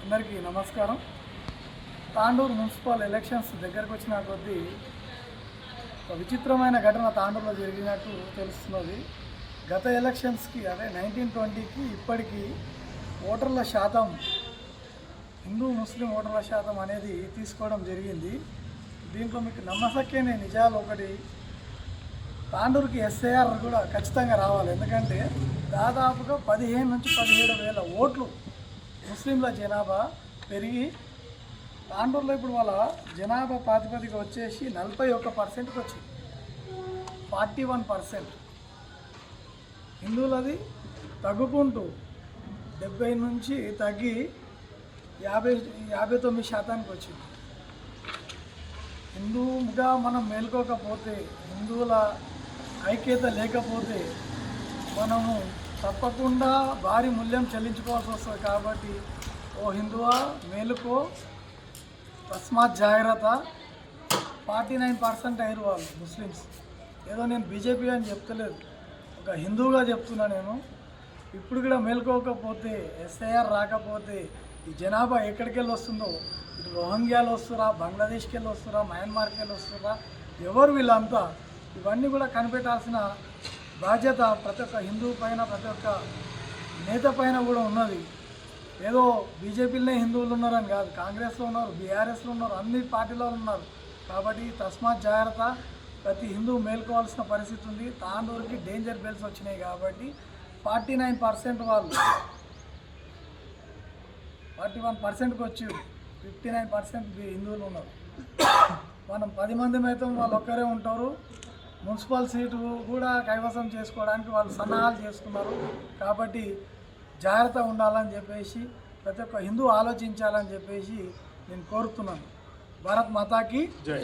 అందరికీ నమస్కారం. Tandur municipal elections దగ్గరకు వచ్చిన కొద్దీ ఒక విచిత్రమైన ఘటన తాండూరులో జరిగినట్టు తెలుస్తున్నది. గత ఎలక్షన్స్కి అదే 1920కి ఇప్పటికీ ఓటర్ల శాతం, హిందూ ముస్లిం ఓటర్ల శాతం అనేది తీసుకోవడం జరిగింది. దీంట్లో మీకు నమ్మసక్యనే నిజాలు ఒకటి, తాండూరుకి ఎస్ఐఆర్ కూడా ఖచ్చితంగా రావాలి. ఎందుకంటే దాదాపుగా 15 నుంచి 17 వేల ఓట్లు ముస్లింల జనాభా పెరిగి తాండూరులో ఇప్పుడు వాళ్ళ జనాభా ప్రాతిపదిక వచ్చేసి 41%కి వచ్చింది. 41% హిందువులది తగ్గుకుంటూ 70 నుంచి తగ్గి 59% వచ్చింది. హిందువుగా మనం మేల్కోకపోతే, హిందువుల ఐక్యత లేకపోతే మనము తప్పకుండా భారీ మూల్యం చెల్లించుకోవాల్సి వస్తుంది. కాబట్టి ఓ హిందువా మేలుకో, తస్మాత్ జాగ్రత్త. 49% అయ్యారు వాళ్ళు ముస్లిమ్స్. ఏదో నేను బీజేపీ అని చెప్తలేదు, ఒక హిందువుగా చెప్తున్నా నేను. ఇప్పుడు కూడా మేల్కోకపోతే, ఎస్ఐఆర్ రాకపోతే ఈ జనాభా ఎక్కడికి వెళ్ళి వస్తుందో, ఇటు రోహింగ్యాలు వస్తురా, బంగ్లాదేశ్కి వెళ్ళి వస్తురా, మయన్మార్కి వెళ్ళి వస్తురా, ఎవరు వీళ్ళంతా, ఇవన్నీ కూడా కనిపెట్టాల్సిన బాధ్యత ప్రతి ఒక్క హిందువు పైన, ప్రతి ఒక్క నేత పైన కూడా ఉన్నది. ఏదో బీజేపీలోనే హిందువులు ఉన్నారని కాదు, కాంగ్రెస్లో ఉన్నారు, బీఆర్ఎస్లో ఉన్నారు, అన్ని పార్టీలో ఉన్నారు. కాబట్టి తస్మాత్ జాగ్రత్త, ప్రతి హిందువు మేల్కోవాల్సిన పరిస్థితి ఉంది. తాండూరుకి డేంజర్ బెల్స్ వచ్చినాయి కాబట్టి 49% వాళ్ళు 41%కి వచ్చి 59% హిందువులు ఉన్నారు. మనం 10 మంది అయితే వాళ్ళు ఒక్కరే ఉంటారు. మున్సిపల్ సీటు కూడా కైవసం చేసుకోవడానికి వాళ్ళు సన్నాహాలు చేసుకున్నారు. కాబట్టి జాగ్రత్త ఉండాలని చెప్పేసి ప్రతి ఒక్క హిందూ ఆలోచించాలని చెప్పేసి నేను కోరుతున్నాను. భారత్ మాతాకి జై.